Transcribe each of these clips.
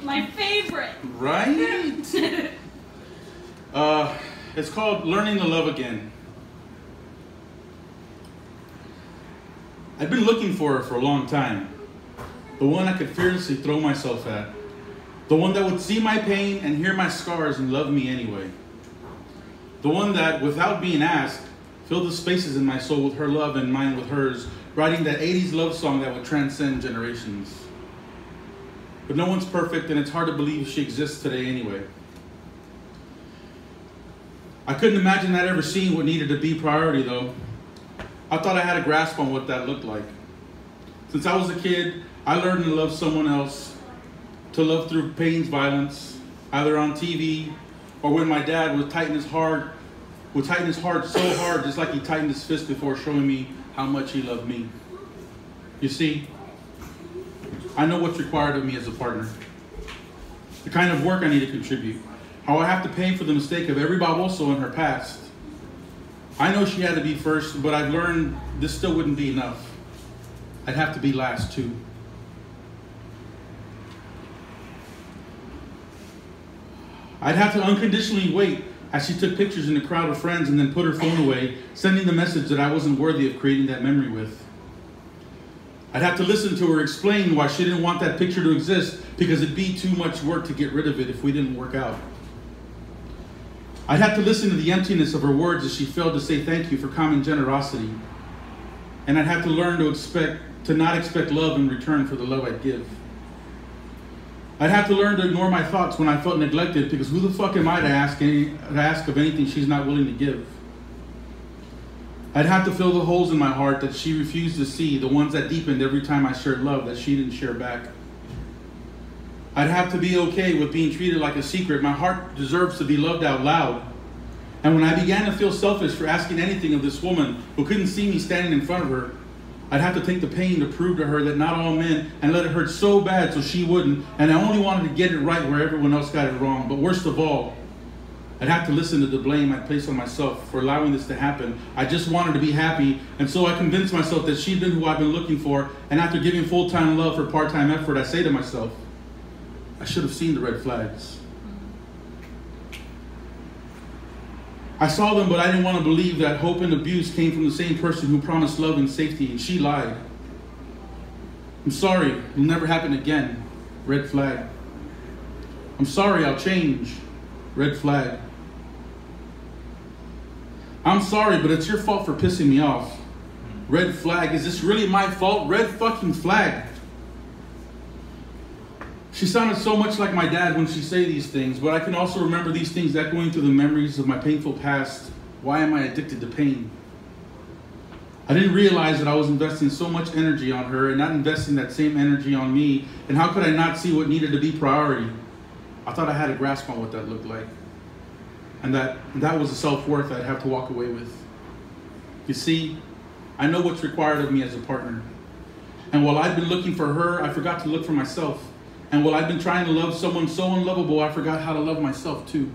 My favorite. Right? It's called Learning to Love Again. I've been looking for her for a long time. The one I could fearlessly throw myself at. The one that would see my pain and hear my scars and love me anyway. The one that, without being asked, filled the spaces in my soul with her love and mine with hers, writing that 80s love song that would transcend generations. But no one's perfect, and it's hard to believe she exists today anyway. I couldn't imagine that ever seeing what needed to be priority, though. I thought I had a grasp on what that looked like. Since I was a kid, I learned to love someone else, to love through pain's violence, either on TV or when my dad would tighten his heart so hard, just like he tightened his fist before showing me how much he loved me. You see, I know what's required of me as a partner, the kind of work I need to contribute, how I have to pay for the mistake of every baboso in her past. I know she had to be first, but I've learned this still wouldn't be enough. I'd have to be last too. I'd have to unconditionally wait as she took pictures in a crowd of friends and then put her phone away, sending the message that I wasn't worthy of creating that memory with. I'd have to listen to her explain why she didn't want that picture to exist because it'd be too much work to get rid of it if we didn't work out. I'd have to listen to the emptiness of her words as she failed to say thank you for common generosity. And I'd have to learn to not expect love in return for the love I'd give. I'd have to learn to ignore my thoughts when I felt neglected, because who the fuck am I to ask of anything she's not willing to give? I'd have to fill the holes in my heart that she refused to see, the ones that deepened every time I shared love that she didn't share back. I'd have to be okay with being treated like a secret. My heart deserves to be loved out loud. And when I began to feel selfish for asking anything of this woman who couldn't see me standing in front of her, I'd have to take the pain to prove to her that not all men, and let it hurt so bad so she wouldn't, and I only wanted to get it right where everyone else got it wrong. But worst of all, I'd have to listen to the blame I'd place on myself for allowing this to happen. I just wanted to be happy, and so I convinced myself that she'd been who I've been looking for, and after giving full-time love for part-time effort, I say to myself, I should have seen the red flags. I saw them, but I didn't want to believe that hope and abuse came from the same person who promised love and safety, and she lied. I'm sorry, it'll never happen again. Red flag. I'm sorry, I'll change. Red flag. I'm sorry, but it's your fault for pissing me off. Red flag. Is this really my fault? Red fucking flag. She sounded so much like my dad when she say these things, but I can also remember these things echoing through the memories of my painful past. Why am I addicted to pain? I didn't realize that I was investing so much energy on her and not investing that same energy on me, and how could I not see what needed to be priority? I thought I had a grasp on what that looked like, and that was the self-worth I'd have to walk away with. You see, I know what's required of me as a partner, and while I'd been looking for her, I forgot to look for myself. And while I've been trying to love someone so unlovable, I forgot how to love myself too.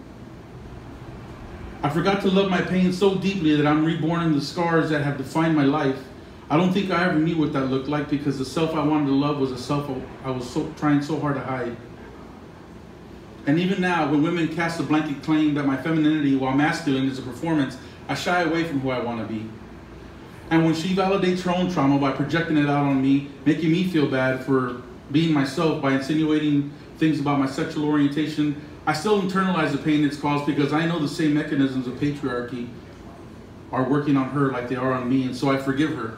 I forgot to love my pain so deeply that I'm reborn in the scars that have defined my life. I don't think I ever knew what that looked like, because the self I wanted to love was a self I was trying so hard to hide. And even now, when women cast a blanket claim that my femininity, while masculine, is a performance, I shy away from who I want to be. And when she validates her own trauma by projecting it out on me, making me feel bad for being myself by insinuating things about my sexual orientation, I still internalize the pain it's caused, because I know the same mechanisms of patriarchy are working on her like they are on me, and so I forgive her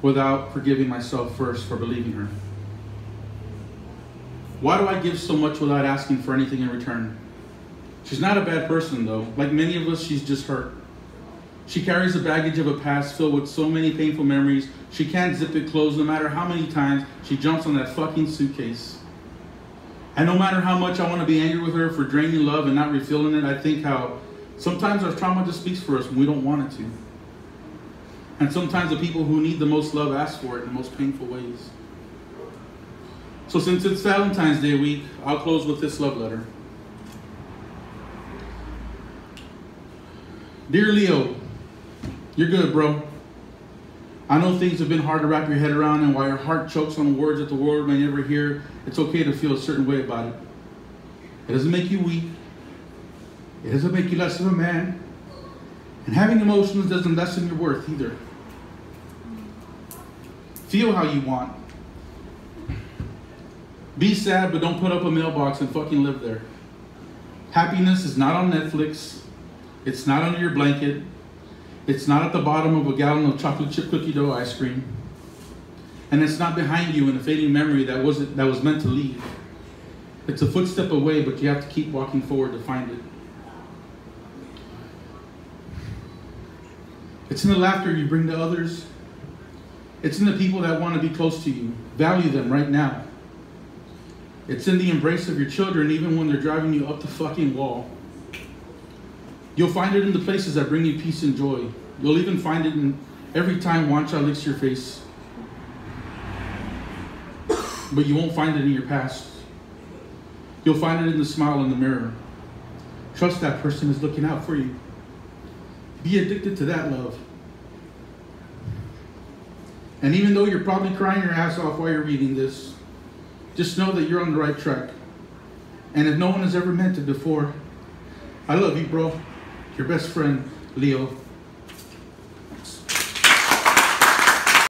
without forgiving myself first for believing her. Why do I give so much without asking for anything in return? She's not a bad person though. Like many of us, she's just hurt. She carries the baggage of a past filled with so many painful memories, she can't zip it closed no matter how many times she jumps on that fucking suitcase. And no matter how much I want to be angry with her for draining love and not refilling it, I think how sometimes our trauma just speaks for us when we don't want it to. And sometimes the people who need the most love ask for it in the most painful ways. So since it's Valentine's Day week, I'll close with this love letter. Dear Leo, you're good, bro. I know things have been hard to wrap your head around, and while your heart chokes on words that the world may never hear, it's okay to feel a certain way about it. It doesn't make you weak. It doesn't make you less of a man. And having emotions doesn't lessen your worth either. Feel how you want. Be sad, but don't put up a mailbox and fucking live there. Happiness is not on Netflix. It's not under your blanket. It's not at the bottom of a gallon of chocolate chip cookie dough ice cream. And it's not behind you in a fading memory that was meant to leave. It's a footstep away, but you have to keep walking forward to find it. It's in the laughter you bring to others. It's in the people that want to be close to you. Value them right now. It's in the embrace of your children, even when they're driving you up the fucking wall. You'll find it in the places that bring you peace and joy. You'll even find it in every time one child licks your face. But you won't find it in your past. You'll find it in the smile in the mirror. Trust that person is looking out for you. Be addicted to that love. And even though you're probably crying your ass off while you're reading this, just know that you're on the right track. And if no one has ever meant it before, I love you, bro. Your best friend, Leo.